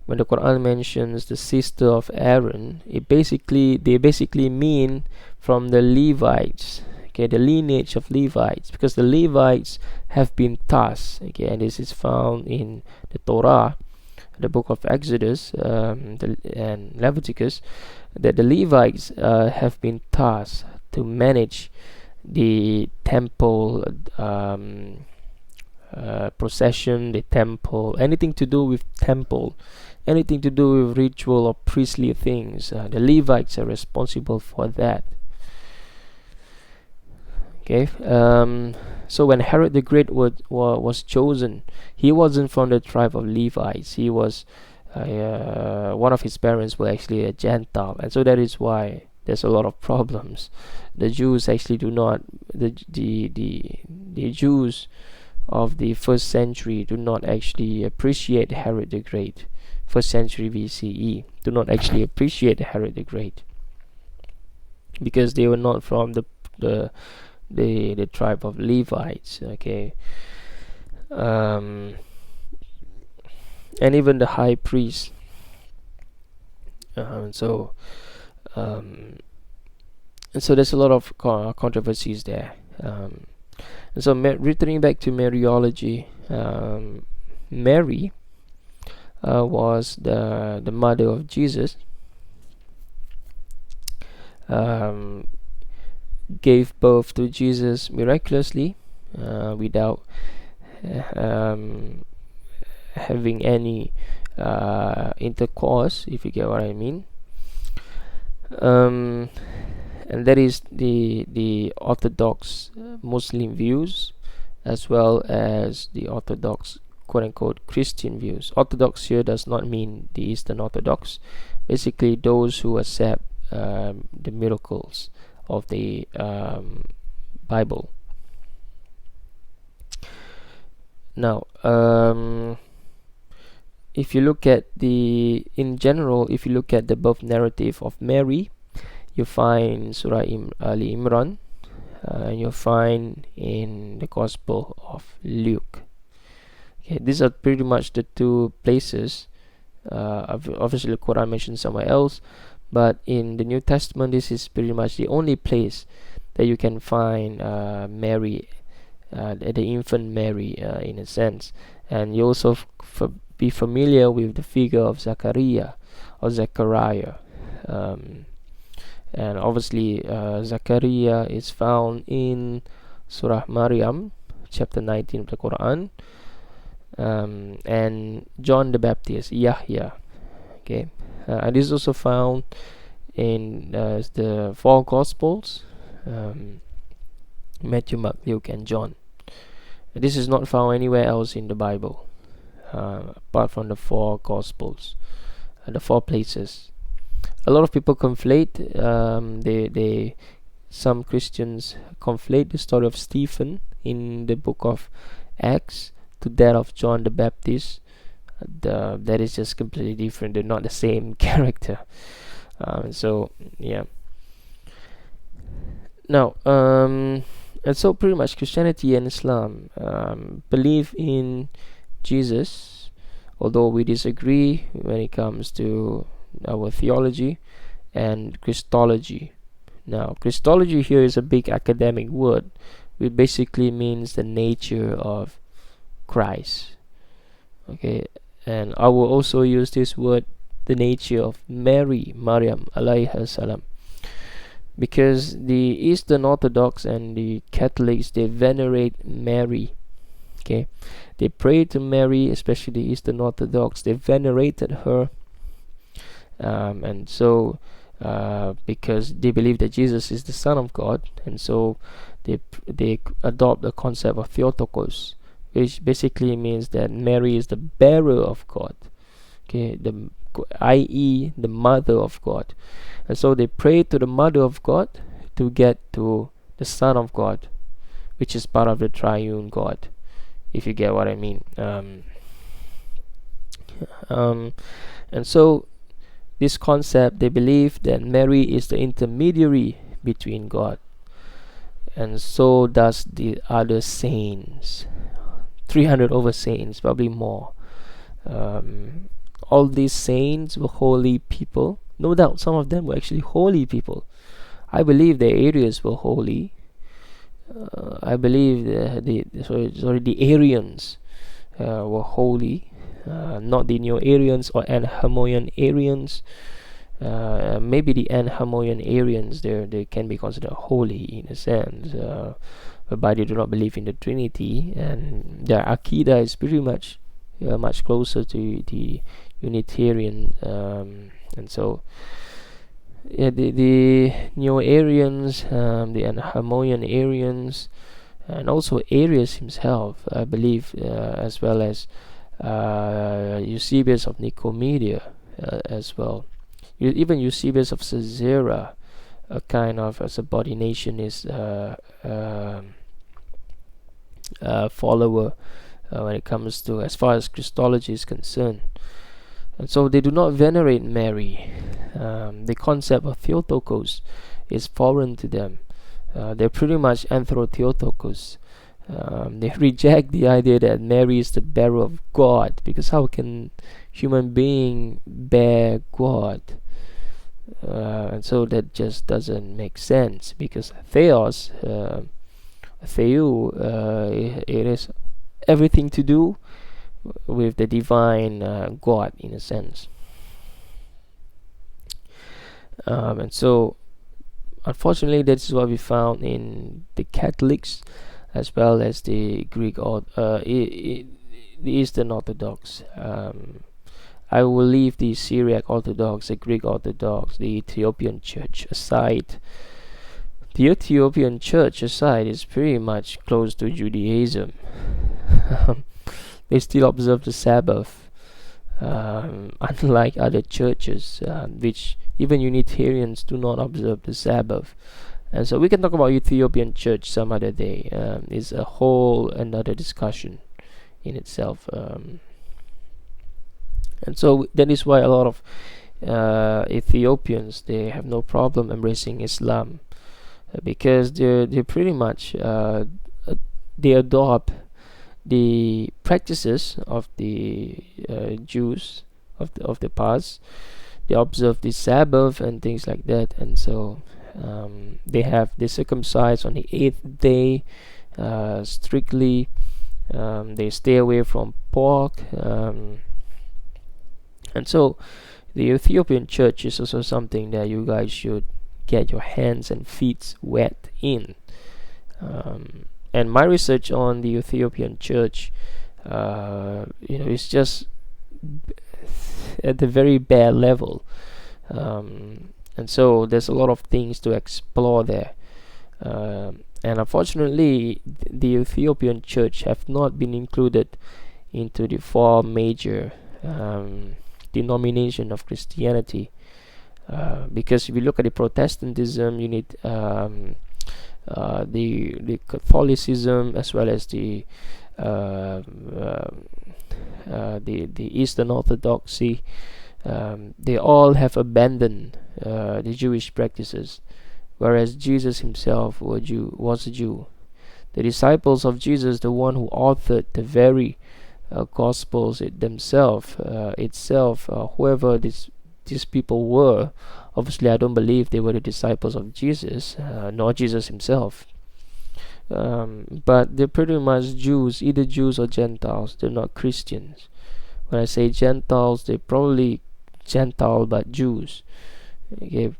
when the Quran mentions the sister of Aaron, they basically mean from the Levites, okay, the lineage of Levites, because the Levites have been tasked, okay, and this is found in the Torah, the book of Exodus and Leviticus, that the Levites have been tasked to manage the temple procession, the temple, anything to do with temple, anything to do with ritual or priestly things. The Levites are responsible for that. Okay, so when Herod the Great was chosen, he wasn't from the tribe of Levites. He was one of his parents were actually a Gentile, and so that is why there's a lot of problems. The Jews actually do not the Jews of the first century do not actually appreciate Herod the Great. First century BCE do not actually appreciate Herod the Great because they were not from the tribe of Levites, okay. And even the high priest. And so there's a lot of controversies there. And so returning back to Mariology, Mary was the mother of Jesus. Gave birth to Jesus miraculously without having any intercourse, if you get what I mean. And that is the Orthodox Muslim views, as well as the Orthodox quote-unquote Christian views. Orthodox here does not mean the Eastern Orthodox, basically those who accept the miracles of the Bible. Now, if you look at in general, if you look at the birth narrative of Mary, you find Surah Ali Imran, and you'll find in the Gospel of Luke. Okay, these are pretty much the two places. Obviously, the Quran mentions somewhere else, but in the New Testament, this is pretty much the only place that you can find Mary, the infant Mary, in a sense. And you also be familiar with the figure of Zechariah. And obviously, Zechariah is found in Surah Maryam, chapter 19 of the Quran. And John the Baptist, Yahya. Okay, and this is also found in the four Gospels, Matthew, Mark, Luke, and John. This is not found anywhere else in the Bible, apart from the four Gospels, the four places. A lot of people conflate. Some Christians conflate the story of Stephen in the book of Acts to that of John the Baptist, that is just completely different. They're not the same character. So yeah. Now, and so pretty much Christianity and Islam believe in Jesus, although we disagree when it comes to our theology and Christology. Now, Christology here is a big academic word, which basically means the nature of Christ. Okay, and I will also use this word, the nature of Mary, Maryam alayha salam, because the Eastern Orthodox and the Catholics, they venerate Mary. Okay, they pray to Mary, especially the Eastern Orthodox. They venerated her, and so because they believe that Jesus is the Son of God, and so they adopt the concept of Theotokos, which basically means that Mary is the bearer of God. Okay, i.e. the mother of God. And so they pray to the mother of God to get to the Son of God, which is part of the triune God, if you get what I mean. And so this concept, they believe that Mary is the intermediary between God, and so does the other saints, 300 over saints, probably more. All these saints were holy people. No doubt some of them were actually holy people. I believe the Arians were holy. I believe the Arians were holy, not the Neo-Arians or Anhamoian Arians. Maybe the Anhamoian Arians, they can be considered holy in a sense, whereby they do not believe in the Trinity, and their Aqidah is pretty much much closer to the Unitarian, and so yeah, the Neo-Arians, the Anhamoian Arians, and also Arius himself, I believe, as well as Eusebius of Nicomedia as well. Even Eusebius of Caesarea, a kind of a subordinationist follower when it comes to, as far as Christology is concerned. And so they do not venerate Mary. The concept of Theotokos is foreign to them. They're pretty much anthro-Theotokos. They reject the idea that Mary is the bearer of God, because how can human being bear God? And so that just doesn't make sense, because theos, theou, it is everything to do with the divine God, in a sense. And so unfortunately this is what we found in the Catholics, as well as the Greek or the Eastern Orthodox. I will leave the Syriac Orthodox, the Greek Orthodox, the Ethiopian Church aside. The Ethiopian Church aside is pretty much close to Judaism. They still observe the Sabbath, unlike other churches, which even Unitarians do not observe the Sabbath. And so we can talk about Ethiopian Church some other day. It's a whole another discussion in itself. And so that is why a lot of Ethiopians, they have no problem embracing Islam, because they're pretty much they adopt the practices of the Jews of the past. They observe the Sabbath and things like that, and so they circumcise on the 8th day strictly. They stay away from pork, and so the Ethiopian Church is also something that you guys should get your hands and feet wet in. And my research on the Ethiopian Church, it's just at the very bare level, and so there's a lot of things to explore there. And unfortunately, the Ethiopian Church have not been included into the 4 major denomination of Christianity, because if you look at the Protestantism, you need the Catholicism, as well as the uh, the Eastern Orthodoxy, they all have abandoned the Jewish practices, whereas Jesus himself was a Jew. The disciples of Jesus, the one who authored the very Gospels itself, whoever these people were, obviously I don't believe they were the disciples of Jesus, nor Jesus himself. But they're pretty much Jews, either Jews or Gentiles. They're not Christians. When I say Gentiles, they're probably Gentile but Jews. Okay,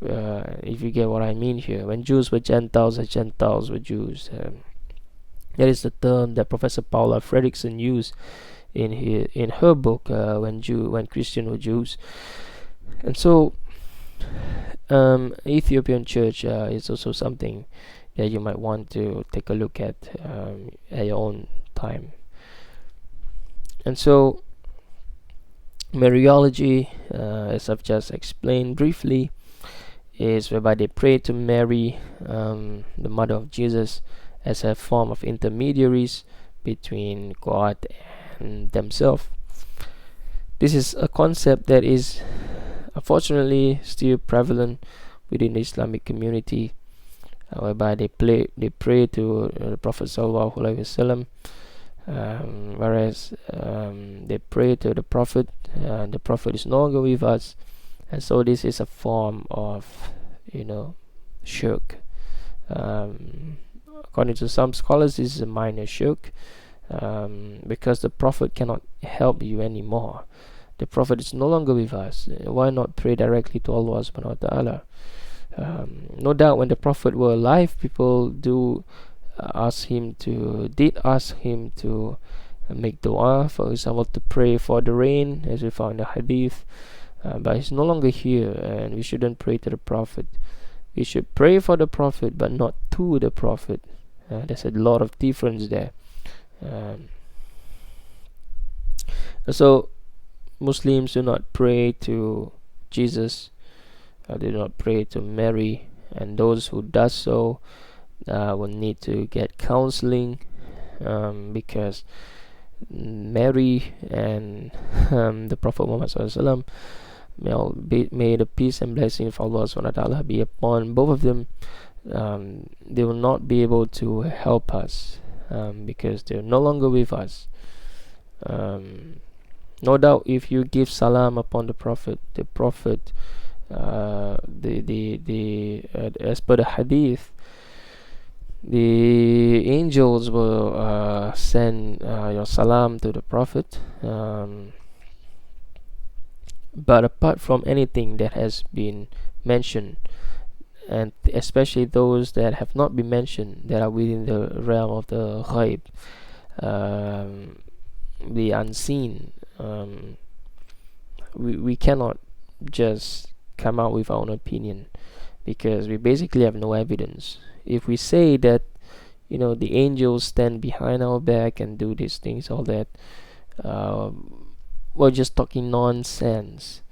if you get what I mean here. When Jews were Gentiles and Gentiles were Jews. That is the term that Professor Paula Fredrickson used in her book, when Christians were Jews. And so Ethiopian church is also something that you might want to take a look at your own time. And so Mariology, as I've just explained briefly, is whereby they pray to Mary, the mother of Jesus, as a form of intermediaries between God and themselves. This is a concept that is unfortunately still prevalent within the Islamic community, whereby they pray to the Prophet Sallallahu Alaihi Wasallam, whereas they pray to the Prophet is no longer with us, and so this is a form of shirk. According to some scholars, this is a minor shirk, because the Prophet cannot help you anymore. The Prophet is no longer with us. Why not pray directly to Allah subhanahu wa ta'ala? No doubt when the Prophet were alive, people did ask him to make dua, for example, to pray for the rain, as we found in the hadith. But he's no longer here, and we shouldn't pray to the Prophet. We should pray for the Prophet, but not to the Prophet. There's a lot of difference there. So Muslims do not pray to Jesus, they do not pray to Mary, and those who does so will need to get counseling, because Mary and the Prophet Muhammad SAW, may the peace and blessing of Allah SWT be upon both of them. They will not be able to help us, because they're no longer with us. No doubt, if you give salam upon the Prophet, as per the hadith, the angels will send your salam to the Prophet. But apart from anything that has been mentioned, and especially those that have not been mentioned, that are within the realm of the ghaib, the unseen, we cannot just come out with our own opinion, because we basically have no evidence. If we say that the angels stand behind our back and do these things, all that, we're just talking nonsense.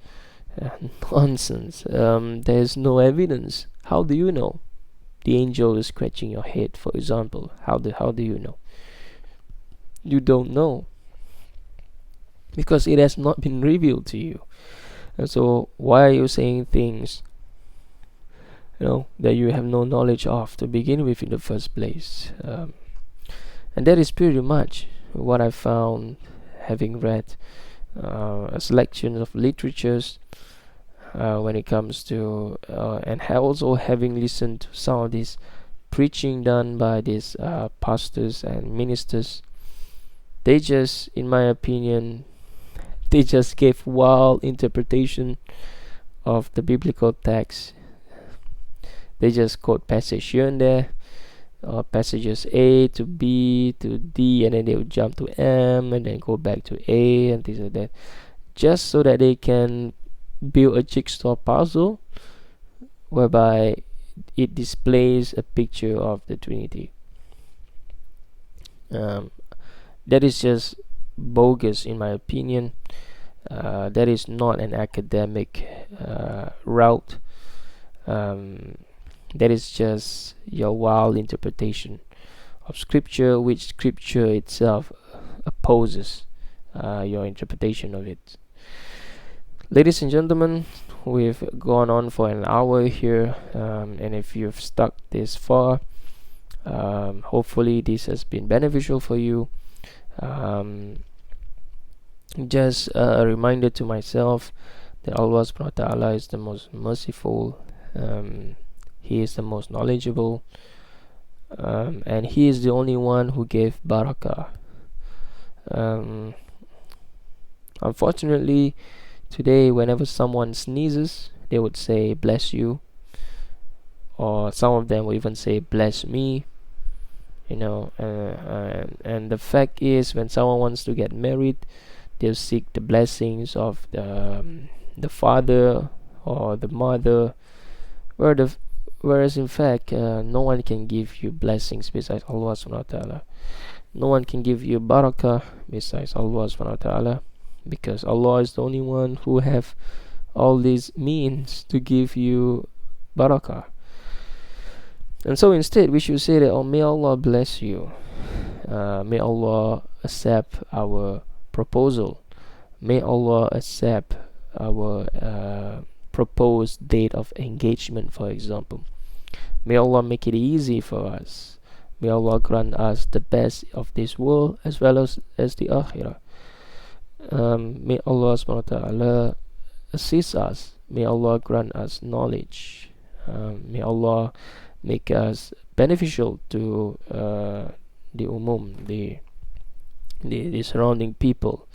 There's no evidence. How do you know the angel is scratching your head, for example? How do you know? You don't know, because it has not been revealed to you. And so why are you saying things that you have no knowledge of to begin with in the first place? And that is pretty much what I found, having read a selection of literatures when it comes to and also having listened to some of this preaching done by these pastors and ministers. They just, in my opinion, they just gave wild interpretation of the biblical text. They just quote passage here and there, passages A to B to D, and then they would jump to M and then go back to A and things like that, just so that they can build a jigsaw puzzle whereby it displays a picture of the Trinity. That is just bogus, in my opinion. That is not an academic route. That is just your wild interpretation of scripture, which scripture itself opposes your interpretation of it. Ladies and gentlemen, we've gone on for an hour here, and if you've stuck this far, hopefully this has been beneficial for you. Just a reminder to myself that Allah subhanahu wa ta'ala is the most merciful, He is the most knowledgeable, and He is the only one who gave barakah. Unfortunately, today whenever someone sneezes, they would say bless you, or some of them will even say bless me, and the fact is, when someone wants to get married, they'll seek the blessings of the father or the mother, whereas in fact no one can give you blessings besides Allah subhanahu wa ta'ala. No one can give you barakah besides Allah subhanahu wa ta'ala, because Allah is the only one who have all these means to give you barakah. And so instead we should say that, oh, may Allah bless you, may Allah accept our proposal, may Allah accept our proposed date of engagement, for example. May Allah make it easy for us. May Allah grant us the best of this world as well as the akhirah. May Allah subhanahu wa ta'ala assist us. May Allah grant us knowledge. May Allah make us beneficial to the the surrounding people,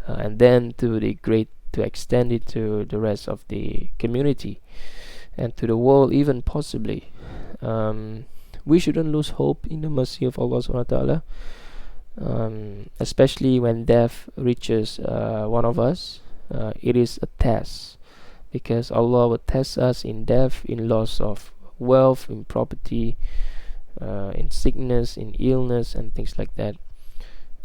and then to extend it to the rest of the community and to the world even possibly. We shouldn't lose hope in the mercy of Allah subhanahu wa ta'ala, especially when death reaches one of us. It is a test, because Allah will test us in death, in loss of wealth, in property, in sickness, in illness, and things like that.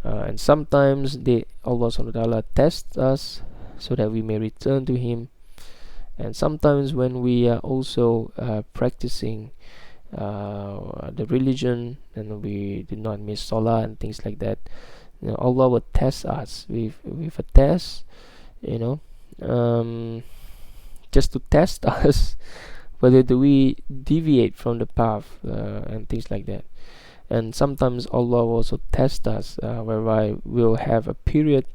And sometimes Allah subhanahu wa ta'ala tests us so that we may return to Him. And sometimes when we are also practicing the religion, and we did not miss salah and things like that, Allah will test us with a test, just to test us whether do we deviate from the path, and things like that. And sometimes Allah will also test us, whereby we'll have a period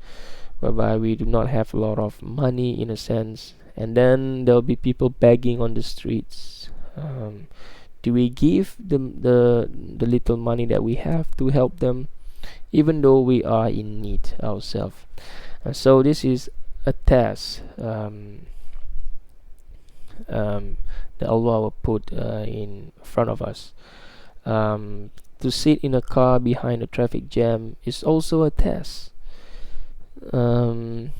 whereby we do not have a lot of money, in a sense, and then there'll be people begging on the streets. Do we give the little money that we have to help them, even though we are in need ourselves? And so this is a test that Allah will put in front of us. To sit in a car behind a traffic jam is also a test. So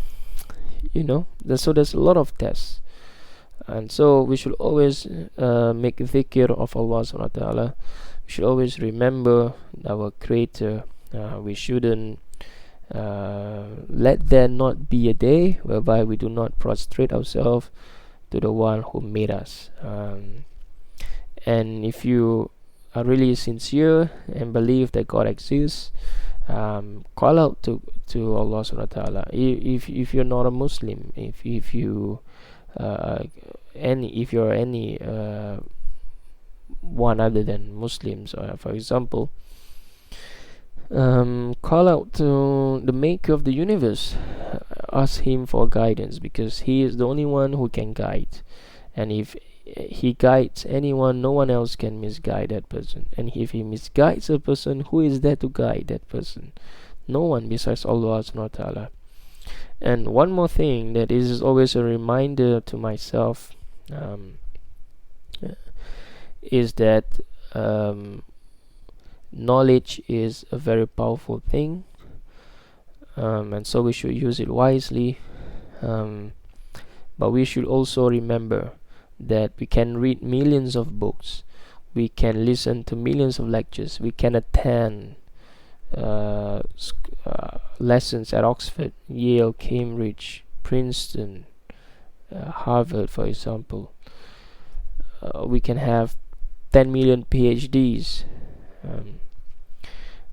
there's a lot of tests, and so we should always make dhikr of Allah subhanahu wa ta'ala. We should always remember our Creator. We shouldn't let there not be a day whereby we do not prostrate ourselves to the one who made us. And if you are really sincere and believe that God exists, call out to Allah subhanahu wa ta'ala. If you're not a Muslim, if you're any one other than Muslims, for example, call out to the maker of the universe. Ask him for guidance, because he is the only one who can guide. And if he guides anyone, no one else can misguide that person. And if he misguides a person, who is there to guide that person? No one besides Allah subhanahu wa ta'ala. And one more thing, that is always a reminder to myself, is that knowledge is a very powerful thing, and so we should use it wisely, but we should also remember that we can read millions of books, we can listen to millions of lectures, we can attend lessons at Oxford, Yale, Cambridge, Princeton, Harvard, for example. We can have 10 million PhDs.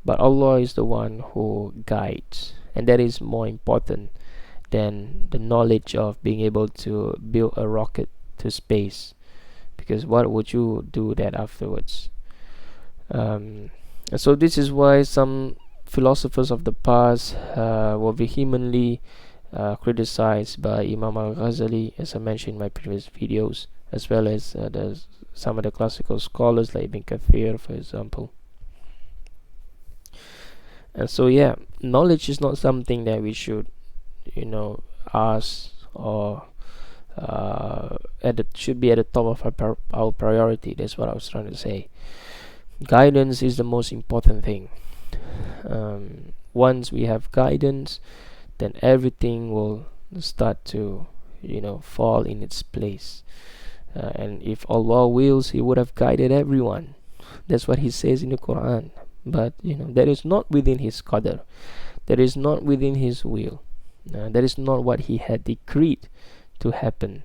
but Allah is the one who guides, and that is more important than the knowledge of being able to build a rocket to space, because what would you do that afterwards? And so this is why some philosophers of the past were vehemently criticized by Imam al-Ghazali, as I mentioned in my previous videos, as well as some of the classical scholars like Ibn Kathir, for example. And so yeah, knowledge is not something that we should, ask, or should be at the top of our priority. That's what I was trying to say. Guidance is the most important thing. Once we have guidance, then everything will start to fall in its place. And if Allah wills, He would have guided everyone. That's what He says in the Quran. But that is not within His qadr. That is not within His will. That is not what He had decreed to happen,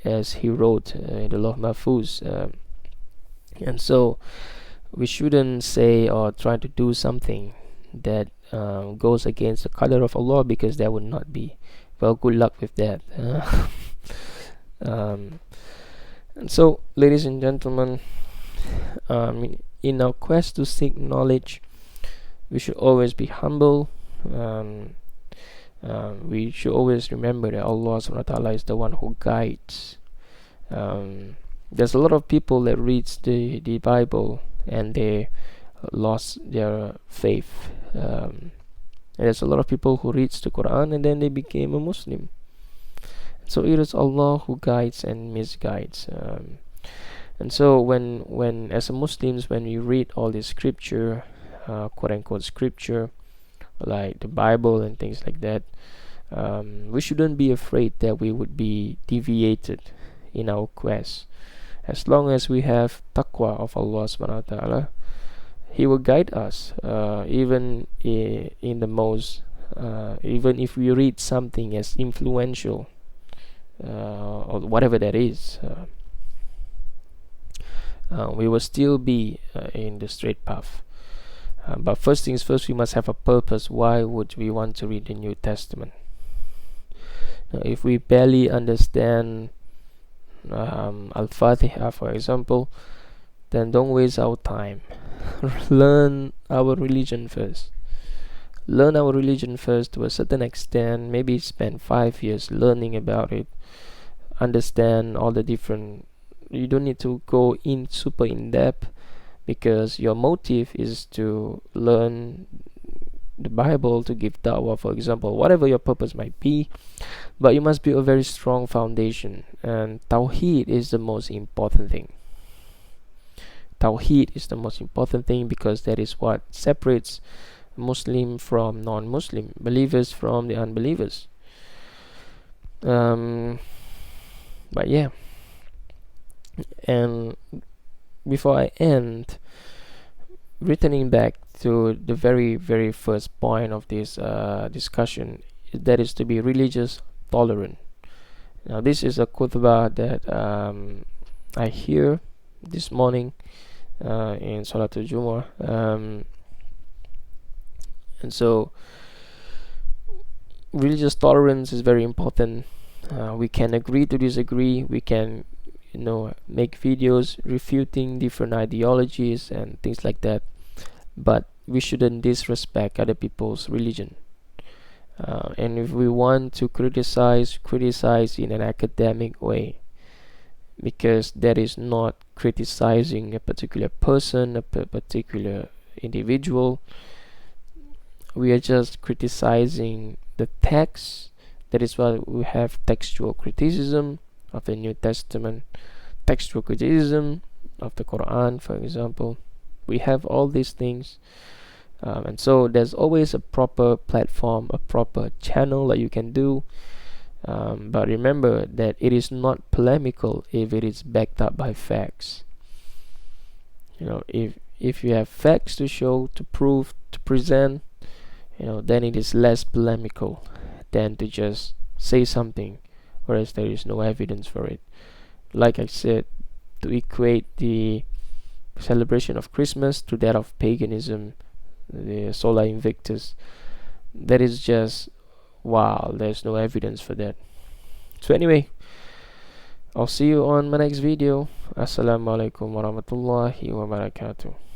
as He wrote in the Lawh Mahfuz. And so we shouldn't say or try to do something that goes against the qadr of Allah, because that would not be. Well, good luck with that. And so, ladies and gentlemen, in our quest to seek knowledge, we should always be humble. We should always remember that Allah subhanahu wa ta'ala is the one who guides. There's a lot of people that reads the Bible and they lost their faith. And there's a lot of people who reads the Quran and then they became a Muslim. So it is Allah who guides and misguides. And so when as a Muslims, when we read all this scripture, quote unquote scripture, like the Bible and things like that, we shouldn't be afraid that we would be deviated in our quest. As long as we have taqwa of Allah subhanahu wa ta'ala, He will guide us, even in the most even if we read something as influential, or whatever that is, we will still be in the straight path. But first things first, we must have a purpose. Why would we want to read the New Testament? Now, if we barely understand Al-Fatiha, for example, then don't waste our time. Learn our religion first. Learn our religion first to a certain extent. Maybe spend 5 years learning about it. Understand all the different. You don't need to go in super in depth, because your motive is to learn the Bible, to give da'wah, for example, whatever your purpose might be. But you must build a very strong foundation, and Tawheed is the most important thing. Tawheed is the most important thing, because that is what separates Muslim from non-Muslim, believers from the unbelievers. But yeah, and before I end, returning back to the very, very first point of this discussion, that is to be religious tolerant. Now, this is a khutbah that I hear this morning in Salatul Jumu'ah, and so religious tolerance is very important. We can agree to disagree. We can make videos refuting different ideologies and things like that, but we shouldn't disrespect other people's religion. And if we want to criticize in an academic way, because that is not criticizing a particular person, a particular individual. We are just criticizing the text. That is why we have textual criticism of the New Testament, textual criticism of the Quran, for example. We have all these things, and so there's always a proper platform, a proper channel that you can do. But remember that it is not polemical if it is backed up by facts. If you have facts to show, to prove, to present, then it is less polemical than to just say something whereas there is no evidence for it. Like I said, to equate the celebration of Christmas to that of paganism the Solar Invictus. That is just wow. There's no evidence for that. So anyway, I'll see you on my next video. Assalamualaikum warahmatullahi wabarakatuh.